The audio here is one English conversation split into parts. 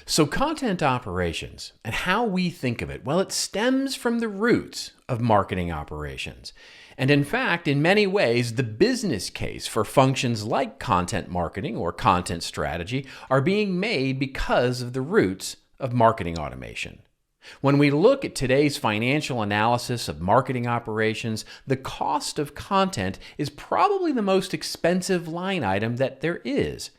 So content operations and how we think of it, well, it stems from the roots of marketing operations. And in fact, in many ways, the business case for functions like content marketing or content strategy are being made because of the roots of marketing automation. When we look at today's financial analysis of marketing operations, the cost of content is probably the most expensive line item that there is.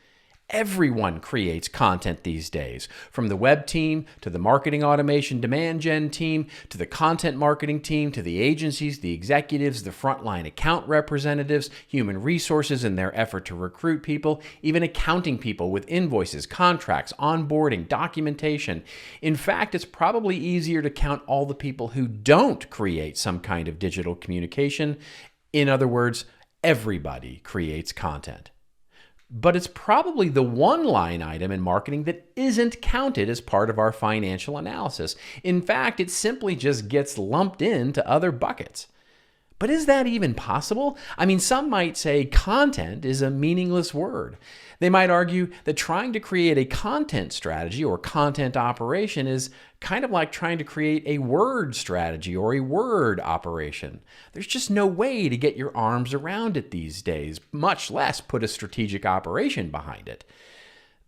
Everyone creates content these days, from the web team to the marketing automation demand gen team to the content marketing team to the agencies, the executives, the frontline account representatives, human resources in their effort to recruit people, even accounting people with invoices, contracts, onboarding, documentation. In fact, it's probably easier to count all the people who don't create some kind of digital communication. In other words, everybody creates content. But it's probably the one line item in marketing that isn't counted as part of our financial analysis. In fact, it simply just gets lumped into other buckets. But is that even possible? I mean, some might say content is a meaningless word. They might argue that trying to create a content strategy or content operation is kind of like trying to create a word strategy or a word operation. There's just no way to get your arms around it these days, much less put a strategic operation behind it.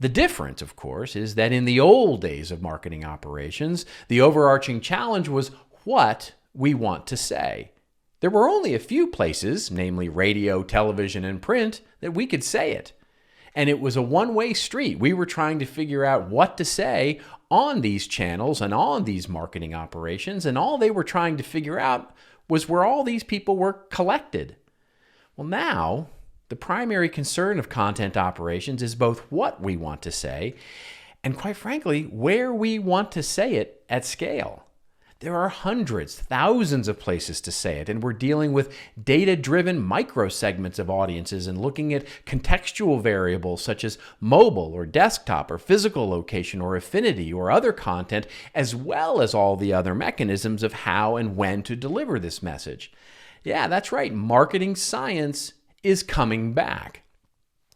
The difference, of course, is that in the old days of marketing operations, the overarching challenge was what we want to say. There were only a few places, namely radio, television, and print, that we could say it. And it was a one-way street. We were trying to figure out what to say on these channels and on these marketing operations, and all they were trying to figure out was where all these people were collected. Well, now, the primary concern of content operations is both what we want to say and, quite frankly, where we want to say it at scale. There are hundreds, thousands of places to say it, and we're dealing with data-driven micro-segments of audiences and looking at contextual variables such as mobile or desktop or physical location or affinity or other content, as well as all the other mechanisms of how and when to deliver this message. Yeah, that's right, marketing science is coming back.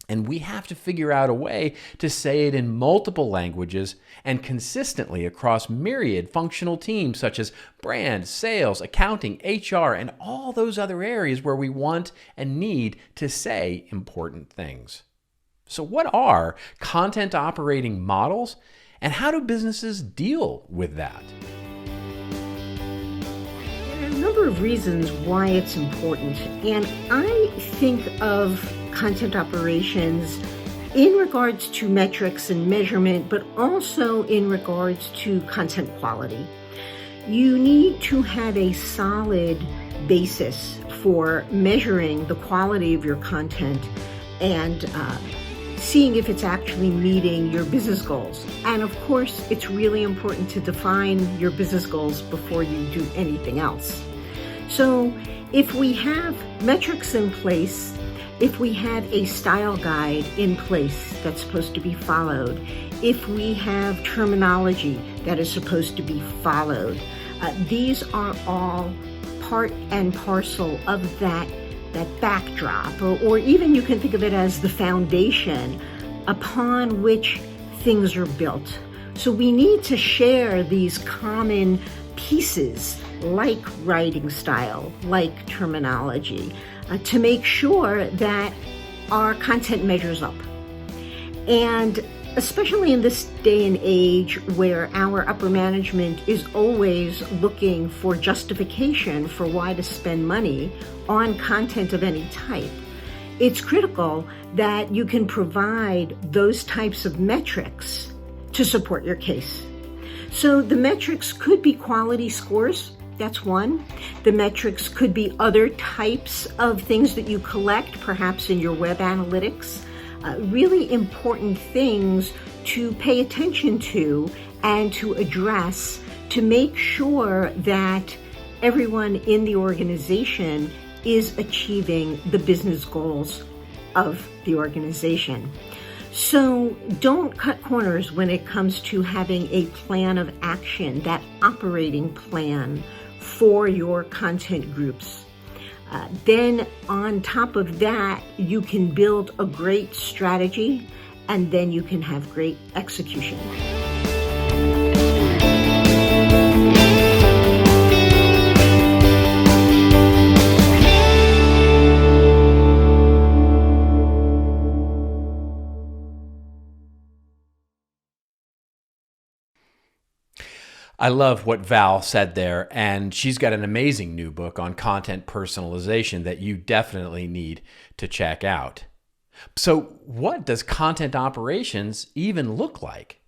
And we have to figure out a way to say it in multiple languages and consistently across myriad functional teams such as brand, sales, accounting, HR, and all those other areas where we want and need to say important things. So what are content operating models, and how do businesses deal with that? There are a number of reasons why it's important, and I think of content operations in regards to metrics and measurement, but also in regards to content quality. You need to have a solid basis for measuring the quality of your content and seeing if it's actually meeting your business goals. And of course, it's really important to define your business goals before you do anything else. So if we have metrics in place, if we have a style guide in place that's supposed to be followed, if we have terminology that is supposed to be followed, these are all part and parcel of that backdrop, or even you can think of it as the foundation upon which things are built. So we need to share these common pieces like writing style, like terminology, to make sure that our content measures up. And especially in this day and age where our upper management is always looking for justification for why to spend money on content of any type, it's critical that you can provide those types of metrics to support your case. So the metrics could be quality scores. That's one. The metrics could be other types of things that you collect, perhaps in your web analytics. Really important things to pay attention to and to address to make sure that everyone in the organization is achieving the business goals of the organization. So don't cut corners when it comes to having a plan of action, that operating plan for your content groups. Then on top of that, you can build a great strategy, and then you can have great execution. I love what Val said there, and she's got an amazing new book on content personalization that you definitely need to check out. So, what does content operations even look like?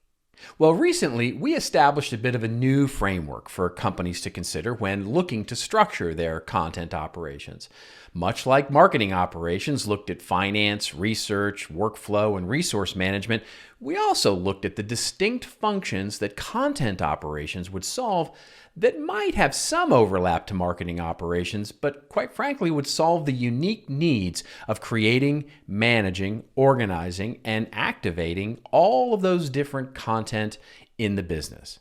Well, recently we established a bit of a new framework for companies to consider when looking to structure their content operations. Much like marketing operations looked at finance, research, workflow, and resource management, we also looked at the distinct functions that content operations would solve that might have some overlap to marketing operations, but quite frankly would solve the unique needs of creating, managing, organizing, and activating all of those different content in the business.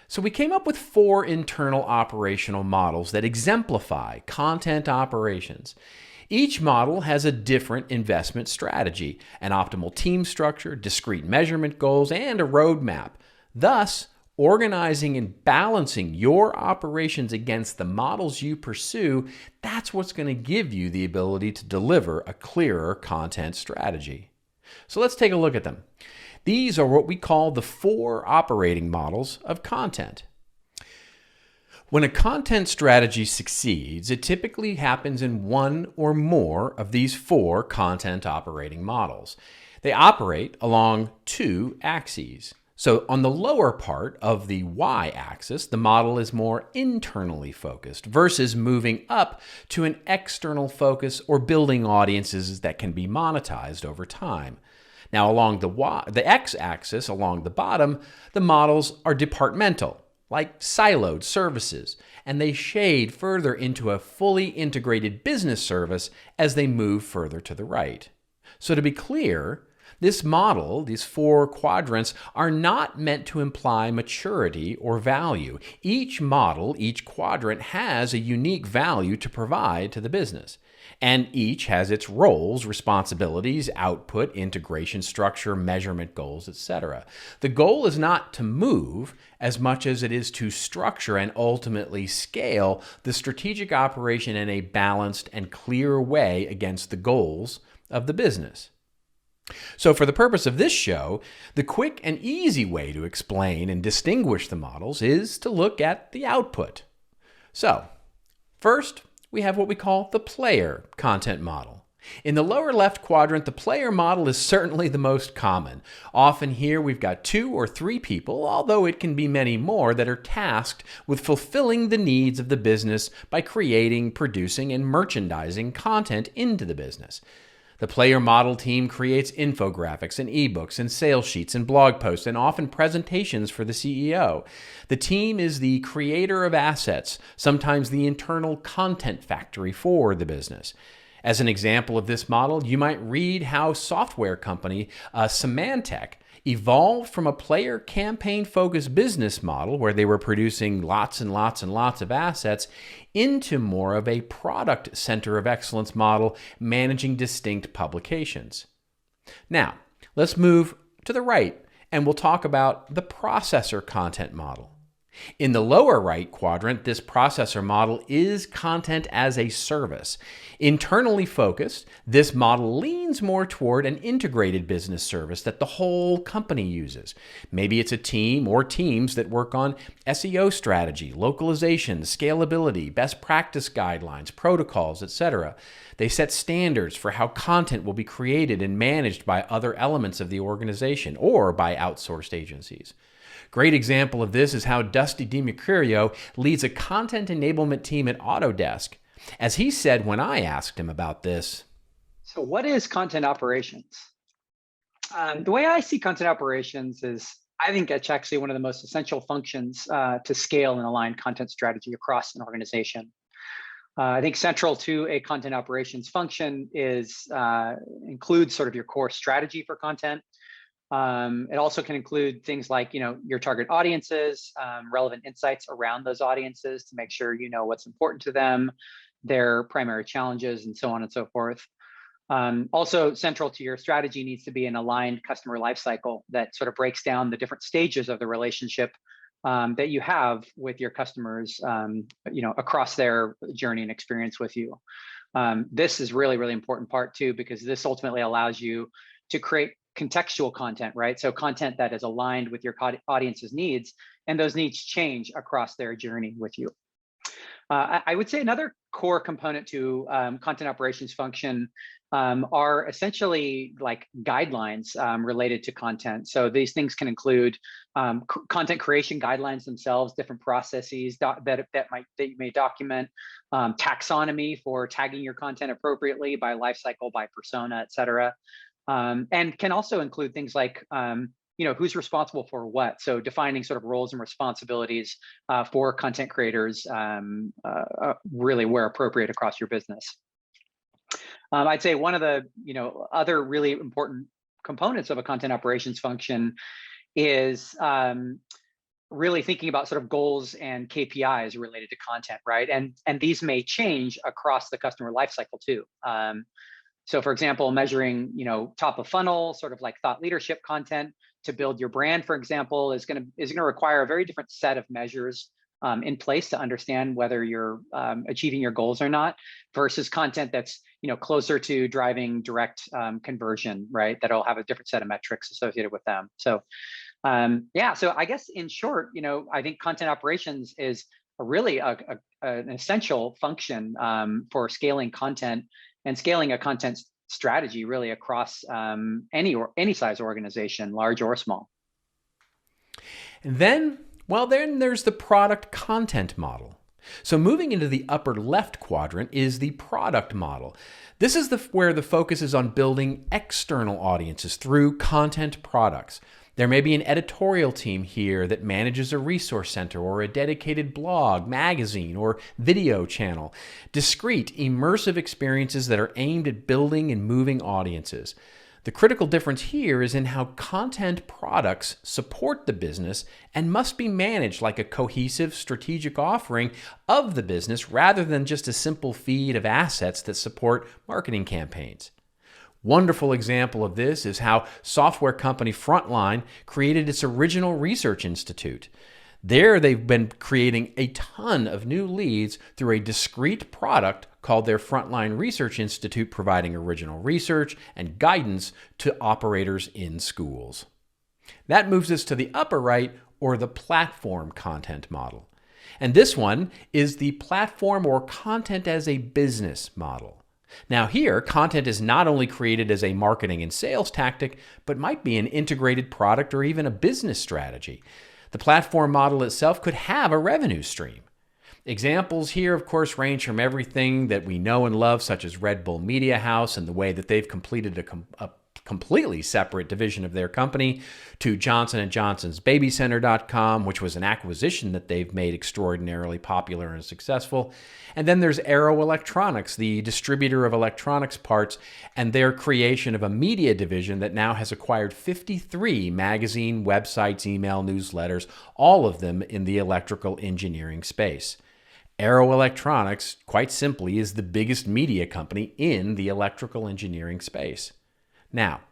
So we came up with 4 internal operational models that exemplify content operations. Each model has a different investment strategy, an optimal team structure, discrete measurement goals, and a roadmap. Thus, organizing and balancing your operations against the models you pursue, that's what's going to give you the ability to deliver a clearer content strategy. So let's take a look at them. These are what we call the 4 operating models of content. When a content strategy succeeds, it typically happens in one or more of these 4 content operating models. They operate along 2 axes. So on the lower part of the y-axis, the model is more internally focused versus moving up to an external focus or building audiences that can be monetized over time. Now along the x-axis, along the bottom, the models are departmental, like siloed services, and they shade further into a fully integrated business service as they move further to the right. So to be clear, this model, these 4 quadrants, are not meant to imply maturity or value. Each model, each quadrant has a unique value to provide to the business. And each has its roles, responsibilities, output, integration structure, measurement goals, etc. The goal is not to move as much as it is to structure and ultimately scale the strategic operation in a balanced and clear way against the goals of the business. So for the purpose of this show, the quick and easy way to explain and distinguish the models is to look at the output. So, first, we have what we call the player content model. In the lower left quadrant, the player model is certainly the most common. Often here we've got 2 or 3 people, although it can be many more, that are tasked with fulfilling the needs of the business by creating, producing, and merchandising content into the business. The player model team creates infographics and ebooks and sales sheets and blog posts and often presentations for the CEO. The team is the creator of assets, sometimes the internal content factory for the business. As an example of this model, you might read how software company Symantec evolved from a player campaign-focused business model where they were producing lots and lots and lots of assets into more of a product center of excellence model managing distinct publications. Now, let's move to the right and we'll talk about the processor content model. In the lower right quadrant, this processor model is content as a service. Internally focused, this model leans more toward an integrated business service that the whole company uses. Maybe it's a team or teams that work on SEO strategy, localization, scalability, best practice guidelines, protocols, etc. They set standards for how content will be created and managed by other elements of the organization or by outsourced agencies. Great example of this is how Dusty DiMercurio leads a content enablement team at Autodesk. As he said when I asked him about this. So what is content operations? The way I see content operations is I think it's actually one of the most essential functions to scale and align content strategy across an organization. I think central to a content operations function is includes sort of your core strategy for content. It also can include things like, your target audiences, relevant insights around those audiences to make sure you know what's important to them, their primary challenges, and so on and so forth. Also, central to your strategy needs to be an aligned customer lifecycle that sort of breaks down the different stages of the relationship that you have with your customers, across their journey and experience with you. This is really, really important part too, because this ultimately allows you to create contextual content, right? So content that is aligned with your audience's needs, and those needs change across their journey with you. I would say another core component to content operations function are essentially like guidelines related to content. So these things can include content creation guidelines themselves, different processes that you may document, taxonomy for tagging your content appropriately by lifecycle, by persona, et cetera. And can also include things like who's responsible for what. So defining sort of roles and responsibilities for content creators really where appropriate across your business. I'd say one of the other really important components of a content operations function is really thinking about sort of goals and KPIs related to content, right? And these may change across the customer lifecycle too. So for example, measuring, top of funnel, sort of like thought leadership content to build your brand, for example, is going to require a very different set of measures in place to understand whether you're achieving your goals or not, versus content that's closer to driving direct conversion, right? That'll have a different set of metrics associated with them. So so I guess in short, I think content operations is really an essential function for scaling content and scaling a content strategy really across any size organization, large or small. And then there's the product content model. So moving into the upper left quadrant is the product model. This is where the focus is on building external audiences through content products. There may be an editorial team here that manages a resource center or a dedicated blog, magazine, or video channel. Discrete, immersive experiences that are aimed at building and moving audiences. The critical difference here is in how content products support the business and must be managed like a cohesive strategic offering of the business rather than just a simple feed of assets that support marketing campaigns. Wonderful example of this is how software company Frontline created its original research institute. There, they've been creating a ton of new leads through a discrete product called their Frontline Research Institute, providing original research and guidance to operators in schools. That moves us to the upper right, or the platform content model. And this one is the platform or content as a business model. Now here, content is not only created as a marketing and sales tactic, but might be an integrated product or even a business strategy. The platform model itself could have a revenue stream. Examples here, of course, range from everything that we know and love, such as Red Bull Media House and the way that they've completed a completely separate division of their company, to Johnson & Johnson's BabyCenter.com, which was an acquisition that they've made extraordinarily popular and successful. And then there's Arrow Electronics, the distributor of electronics parts, and their creation of a media division that now has acquired 53 magazine, websites, email, newsletters, all of them in the electrical engineering space. Arrow Electronics, quite simply, is the biggest media company in the electrical engineering space. Now,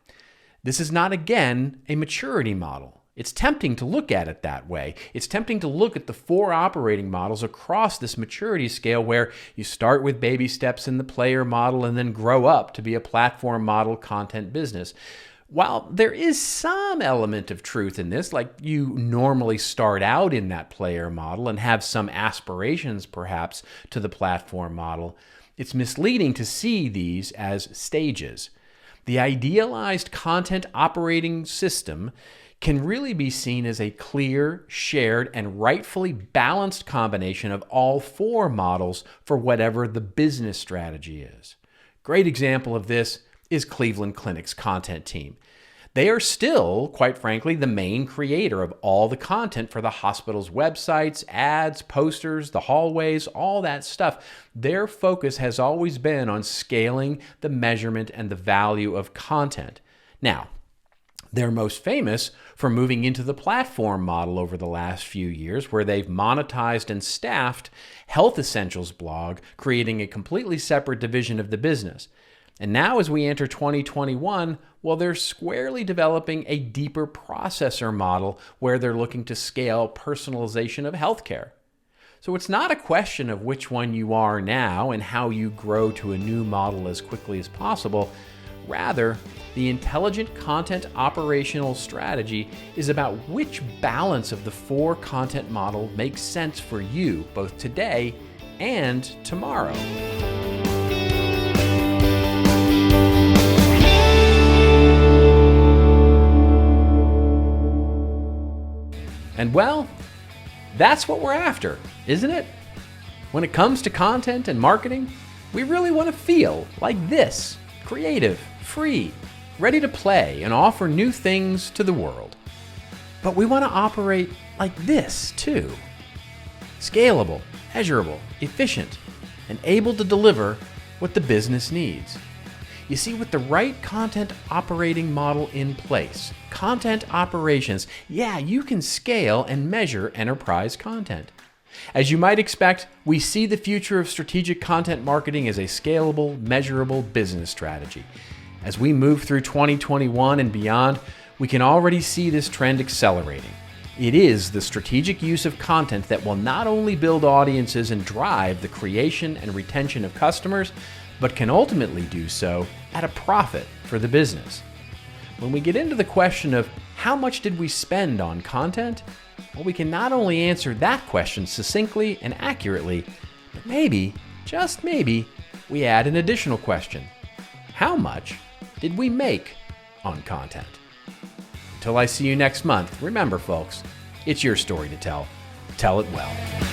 this is not, again, a maturity model. It's tempting to look at it that way. It's tempting to look at the 4 operating models across this maturity scale where you start with baby steps in the player model and then grow up to be a platform model content business. While there is some element of truth in this, like you normally start out in that player model and have some aspirations perhaps to the platform model, it's misleading to see these as stages. The idealized content operating system can really be seen as a clear, shared, and rightfully balanced combination of all 4 models for whatever the business strategy is. Great example of this is Cleveland Clinic's content team. They are still, quite frankly, the main creator of all the content for the hospital's websites, ads, posters, the hallways, all that stuff. Their focus has always been on scaling the measurement and the value of content. Now, they're most famous for moving into the platform model over the last few years, where they've monetized and staffed Health Essentials blog, creating a completely separate division of the business. And now as we enter 2021, well, they're squarely developing a deeper processor model where they're looking to scale personalization of healthcare. So it's not a question of which one you are now and how you grow to a new model as quickly as possible. Rather, the intelligent content operational strategy is about which balance of the 4 content model makes sense for you both today and tomorrow. And well, that's what we're after, isn't it? When it comes to content and marketing, we really want to feel like this: creative, free, ready to play and offer new things to the world. But we want to operate like this too: scalable, measurable, efficient, and able to deliver what the business needs. You see, with the right content operating model in place, content operations, you can scale and measure enterprise content. As you might expect, we see the future of strategic content marketing as a scalable, measurable business strategy. As we move through 2021 and beyond, we can already see this trend accelerating. It is the strategic use of content that will not only build audiences and drive the creation and retention of customers, but can ultimately do so at a profit for the business. When we get into the question of how much did we spend on content, well, we can not only answer that question succinctly and accurately, but maybe, just maybe, we add an additional question. How much did we make on content? Until I see you next month, remember folks, it's your story to tell. Tell it well.